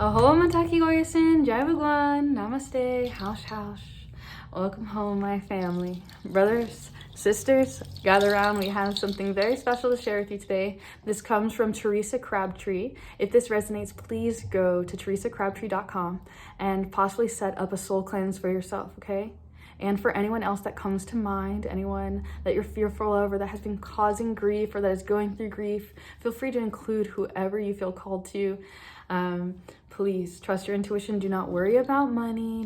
Aho mataki goyasin, jai bhagwan, namaste, house. Welcome home, my family. Brothers, sisters, gather around. We have something very special to share with you today. This comes from Theresa Crabtree. If this resonates, please go to theresacrabtree.com and possibly set up a soul cleanse for yourself, okay? And for anyone else that comes to mind, anyone that you're fearful of or that has been causing grief or that is going through grief, feel free to include whoever you feel called to. Please trust your intuition. Do not worry about money.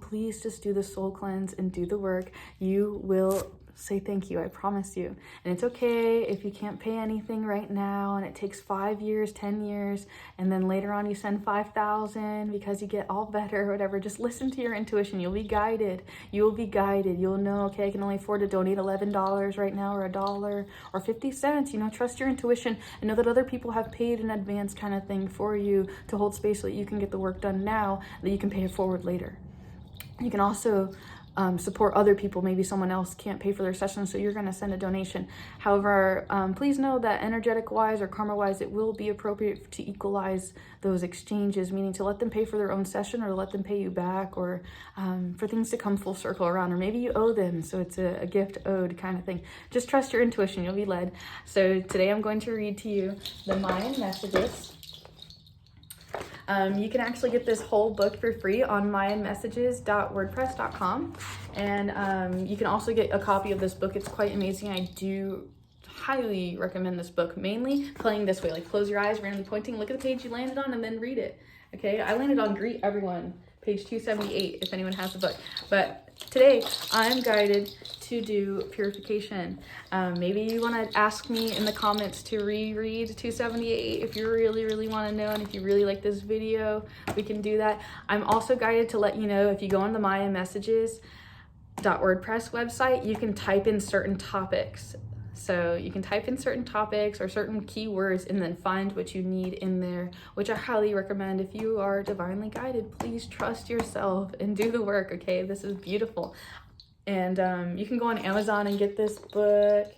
Please just do the soul cleanse and do the work. You will say thank you, I promise you. And it's okay if you can't pay anything right now and it takes 5 years, 10 years, and then later on you send 5,000 because you get all better or whatever. Just listen to your intuition. You'll be guided. You'll know, okay, I can only afford to donate $11 right now, or $1 or 50 cents. Trust your intuition and know that other people have paid in advance, kind of thing, for you to hold space so that you can get the work done now, that you can pay it forward later. You can also support other people. Maybe someone else can't pay for their session, so you're going to send a donation. However, please know that energetic wise or karma wise, it will be appropriate to equalize those exchanges, meaning to let them pay for their own session or to let them pay you back, or for things to come full circle around, or maybe you owe them, so it's a gift owed kind of thing. Just trust your intuition. You'll be led. So today I'm going to read to you the Mayan messages. You can actually get this whole book for free on mayanmessages.wordpress.com, and you can also get a copy of this book. It's quite amazing. I do highly recommend this book, mainly playing this way, like close your eyes, randomly pointing, look at the page you landed on, and then read it. Okay, I landed on Greet Everyone, page 278, if anyone has the book. But today I'm guided to do purification. Maybe you want to ask me in the comments to reread 278 if you really want to know, and if you really like this video, we can do that. I'm also guided to let you know, if you go on the Mayan messages.wordpress website, you can type in certain topics. So you can type in certain topics or certain keywords and then find what you need in there, which I highly recommend. If you are divinely guided, please trust yourself and do the work, okay? This is beautiful. And you can go on Amazon and get this book.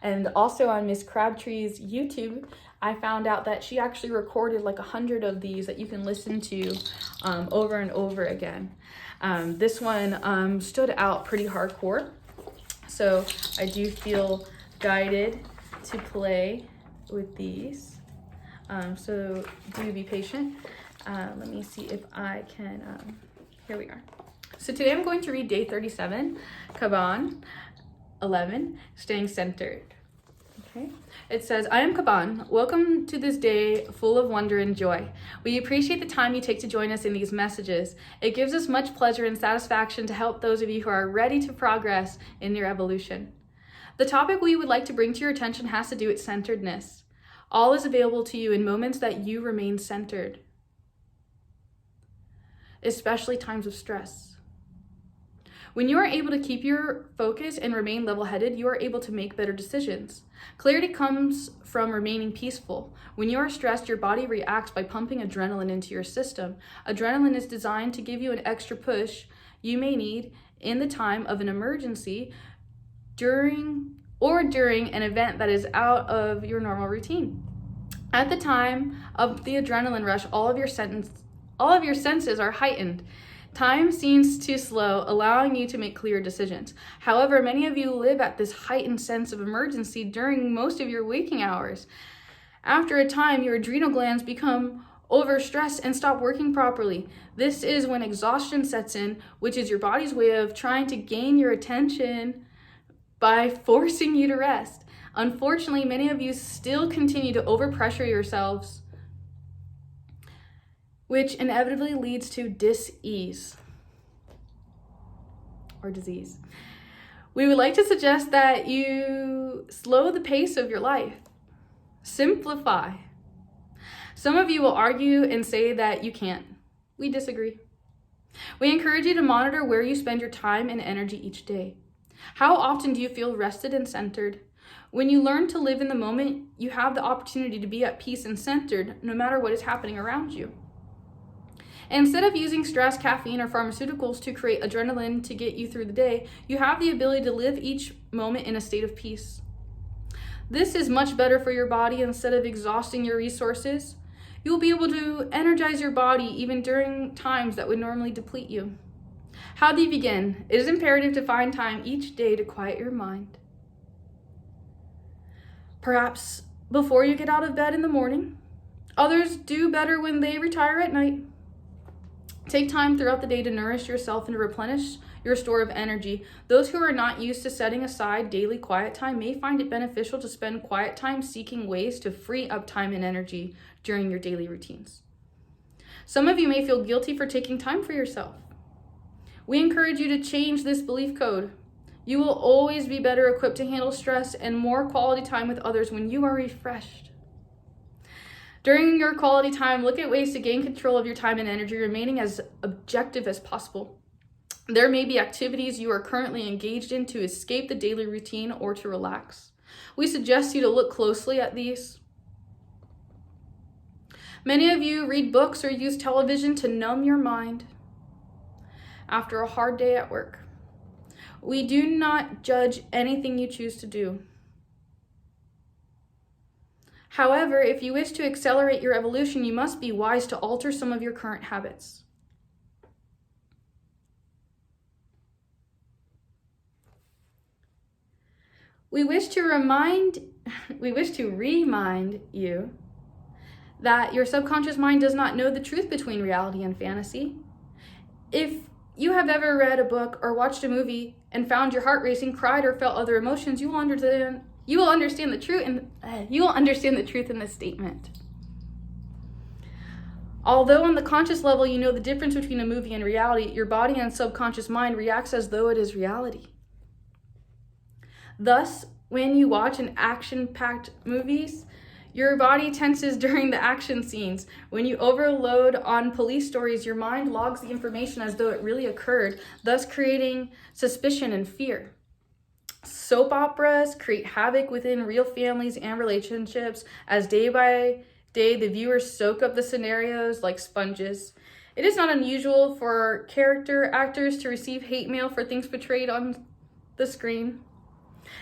And also on Miss Crabtree's YouTube, I found out that she actually recorded like 100 of these that you can listen to over and over again. This one stood out pretty hardcore. So I do feel guided to play with these. So do be patient. Let me see if I can, here we are. So today I'm going to read day 37, Kaban 11, staying centered. Okay. It says, I am Kaban. Welcome to this day full of wonder and joy. We appreciate the time you take to join us in these messages. It gives us much pleasure and satisfaction to help those of you who are ready to progress in your evolution. The topic we would like to bring to your attention has to do with centeredness. All is available to you in moments that you remain centered, especially times of stress. When you are able to keep your focus and remain level-headed, you are able to make better decisions. Clarity comes from remaining peaceful. When you are stressed, your body reacts by pumping adrenaline into your system. Adrenaline is designed to give you an extra push you may need in the time of an emergency, during an event that is out of your normal routine. At the time of the adrenaline rush, all of your senses are heightened. Time seems too slow, allowing you to make clear decisions. However, many of you live at this heightened sense of emergency during most of your waking hours. After a time, your adrenal glands become overstressed and stop working properly. This is when exhaustion sets in, which is your body's way of trying to gain your attention by forcing you to rest. Unfortunately, many of you still continue to overpressure yourselves, which inevitably leads to dis-ease or disease. We would like to suggest that you slow the pace of your life. Simplify. Some of you will argue and say that you can't. We disagree. We encourage you to monitor where you spend your time and energy each day. How often do you feel rested and centered? When you learn to live in the moment, you have the opportunity to be at peace and centered no matter what is happening around you. Instead of using stress, caffeine, or pharmaceuticals to create adrenaline to get you through the day, you have the ability to live each moment in a state of peace. This is much better for your body. Instead of exhausting your resources, You will be able to energize your body even during times that would normally deplete you. How do you begin? It is imperative to find time each day to quiet your mind. Perhaps before you get out of bed in the morning. Others do better when they retire at night. Take time throughout the day to nourish yourself and to replenish your store of energy. Those who are not used to setting aside daily quiet time may find it beneficial to spend quiet time seeking ways to free up time and energy during your daily routines. Some of you may feel guilty for taking time for yourself. We encourage you to change this belief code. You will always be better equipped to handle stress and more quality time with others when you are refreshed. During your quality time, look at ways to gain control of your time and energy, remaining as objective as possible. There may be activities you are currently engaged in to escape the daily routine or to relax. We suggest you to look closely at these. Many of you read books or use television to numb your mind after a hard day at work. We do not judge anything you choose to do. However, if you wish to accelerate your evolution, you must be wise to alter some of your current habits. We wish to remind you that your subconscious mind does not know the truth between reality and fantasy. If you have ever read a book or watched a movie and found your heart racing, cried, or felt other emotions, you will understand the truth in this statement. Although on the conscious level you know the difference between a movie and reality, your body and subconscious mind reacts as though it is reality. Thus, when you watch an action-packed movies, your body tenses during the action scenes. When you overload on police stories, your mind logs the information as though it really occurred, thus creating suspicion and fear. Soap operas create havoc within real families and relationships as day by day the viewers soak up the scenarios like sponges. It is not unusual for character actors to receive hate mail for things portrayed on the screen.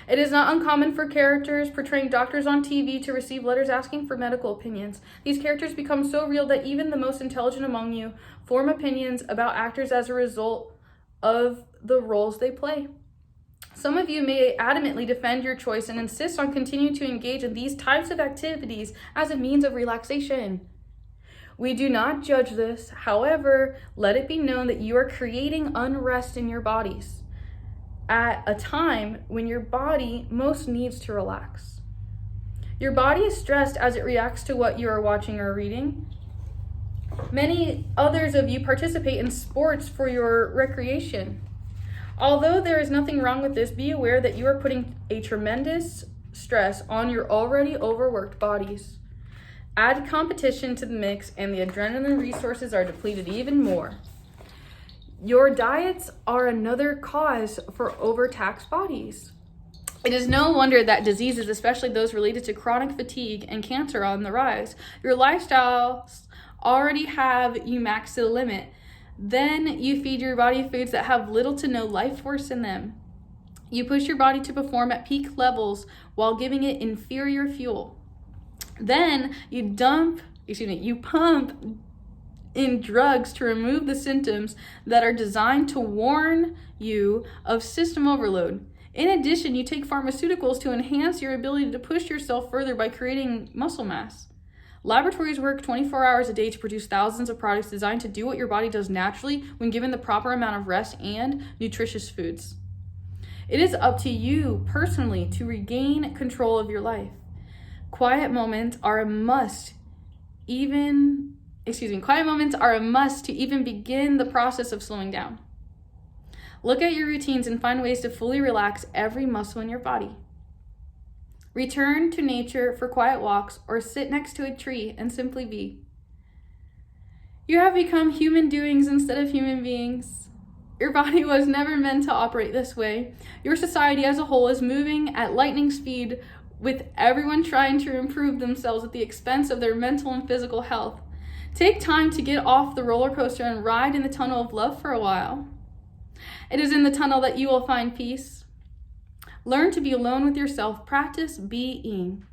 It is not uncommon for characters portraying doctors on TV to receive letters asking for medical opinions. These characters become so real that even the most intelligent among you form opinions about actors as a result of the roles they play. Some of you may adamantly defend your choice and insist on continuing to engage in these types of activities as a means of relaxation. We do not judge this. However, let it be known that you are creating unrest in your bodies at a time when your body most needs to relax. Your body is stressed as it reacts to what you are watching or reading. Many others of you participate in sports for your recreation. Although there is nothing wrong with this, be aware that you are putting a tremendous stress on your already overworked bodies. Add competition to the mix and the adrenaline resources are depleted even more. Your diets are another cause for overtaxed bodies. It is no wonder that diseases, especially those related to chronic fatigue and cancer, are on the rise. Your lifestyles already have you maxed to the limit. Then you feed your body foods that have little to no life force in them. You push your body to perform at peak levels while giving it inferior fuel. Then you pump in drugs to remove the symptoms that are designed to warn you of system overload. In addition, you take pharmaceuticals to enhance your ability to push yourself further by creating muscle mass. Laboratories work 24 hours a day to produce thousands of products designed to do what your body does naturally when given the proper amount of rest and nutritious foods. It is up to you personally to regain control of your life. Quiet moments are a must to even begin the process of slowing down. Look at your routines and find ways to fully relax every muscle in your body. Return to nature for quiet walks or sit next to a tree and simply be. You have become human doings instead of human beings. Your body was never meant to operate this way. Your society as a whole is moving at lightning speed, with everyone trying to improve themselves at the expense of their mental and physical health. Take time to get off the roller coaster and ride in the tunnel of love for a while. It is in the tunnel that you will find peace. Learn to be alone with yourself. Practice being.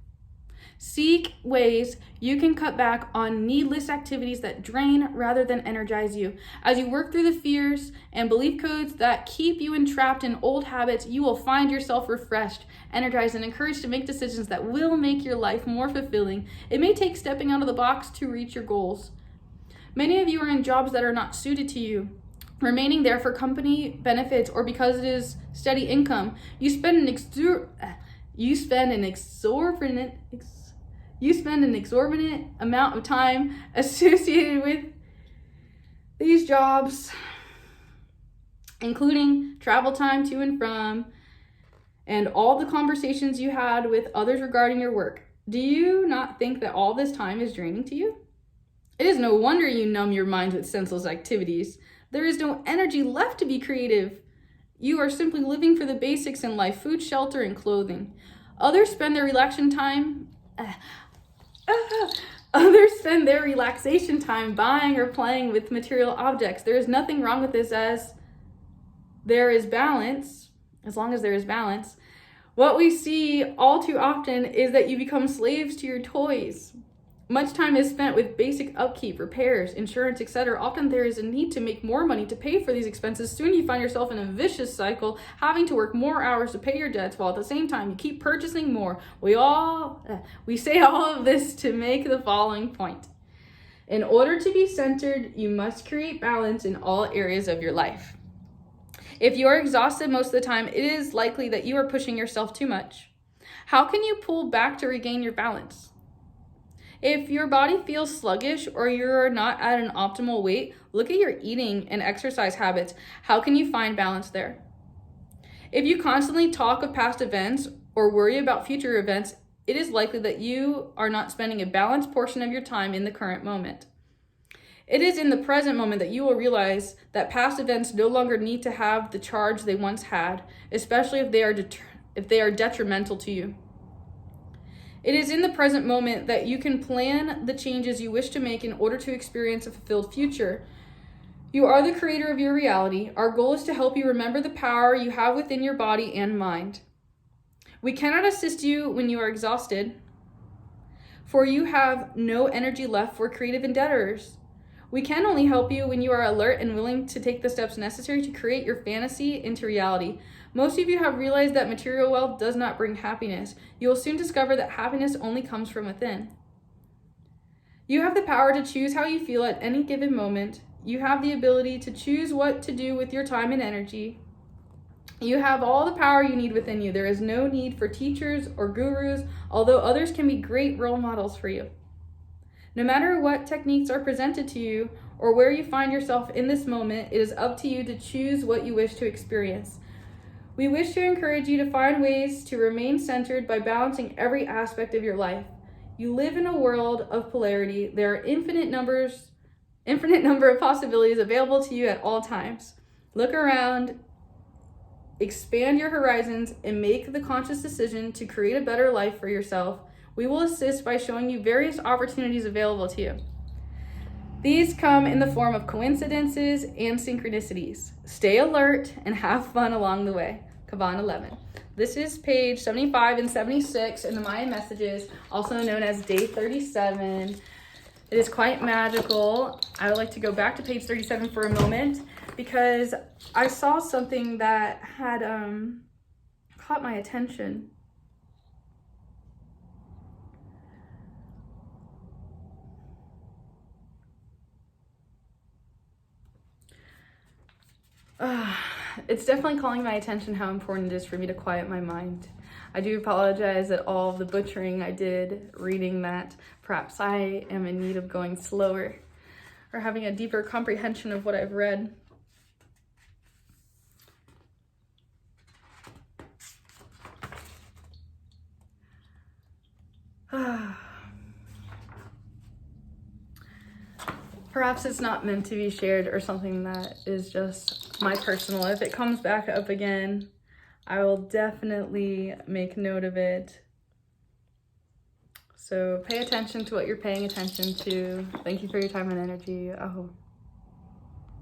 Seek ways you can cut back on needless activities that drain rather than energize you. As you work through the fears and belief codes that keep you entrapped in old habits, you will find yourself refreshed, energized, and encouraged to make decisions that will make your life more fulfilling. It may take stepping out of the box to reach your goals. Many of you are in jobs that are not suited to you, remaining there for company benefits or because it is steady income. You spend an exorbitant amount of time associated with these jobs, including travel time to and from, and all the conversations you had with others regarding your work. Do you not think that all this time is draining to you? It is no wonder you numb your mind with senseless activities. There is no energy left to be creative. You are simply living for the basics in life: food, shelter, and clothing. Others spend their relaxation time buying or playing with material objects. There is nothing wrong with this as there is balance, as long as there is balance. What we see all too often is that you become slaves to your toys. Much time is spent with basic upkeep, repairs, insurance, etc. Often there is a need to make more money to pay for these expenses. Soon you find yourself in a vicious cycle, having to work more hours to pay your debts, while at the same time you keep purchasing more. We say all of this to make the following point. In order to be centered, you must create balance in all areas of your life. If you are exhausted most of the time, it is likely that you are pushing yourself too much. How can you pull back to regain your balance? If your body feels sluggish or you're not at an optimal weight, look at your eating and exercise habits. How can you find balance there? If you constantly talk of past events or worry about future events, it is likely that you are not spending a balanced portion of your time in the current moment. It is in the present moment that you will realize that past events no longer need to have the charge they once had, especially if they are detrimental to you. It is in the present moment that you can plan the changes you wish to make in order to experience a fulfilled future. You are the creator of your reality. Our goal is to help you remember the power you have within your body and mind. We cannot assist you when you are exhausted, for you have no energy left for creative endeavors. We can only help you when you are alert and willing to take the steps necessary to create your fantasy into reality. Most of you have realized that material wealth does not bring happiness. You will soon discover that happiness only comes from within. You have the power to choose how you feel at any given moment. You have the ability to choose what to do with your time and energy. You have all the power you need within you. There is no need for teachers or gurus, although others can be great role models for you. No matter what techniques are presented to you or where you find yourself in this moment, it is up to you to choose what you wish to experience. We wish to encourage you to find ways to remain centered by balancing every aspect of your life. You live in a world of polarity. There are infinite number of possibilities available to you at all times. Look around, expand your horizons, and make the conscious decision to create a better life for yourself. We will assist by showing you various opportunities available to you. These come in the form of coincidences and synchronicities. Stay alert and have fun along the way. Kaban 11. This is page 75 and 76 in the Mayan messages, also known as day 37. It is quite magical. I would like to go back to page 37 for a moment because I saw something that had caught my attention. It's definitely calling my attention how important it is for me to quiet my mind. I do apologize at all of the butchering I did reading that. Perhaps I am in need of going slower or having a deeper comprehension of what I've read. Perhaps it's not meant to be shared or something that is just my personal. If it comes back up again, I will definitely make note of it. So pay attention to what you're paying attention to. Thank you for your time and energy. Oh.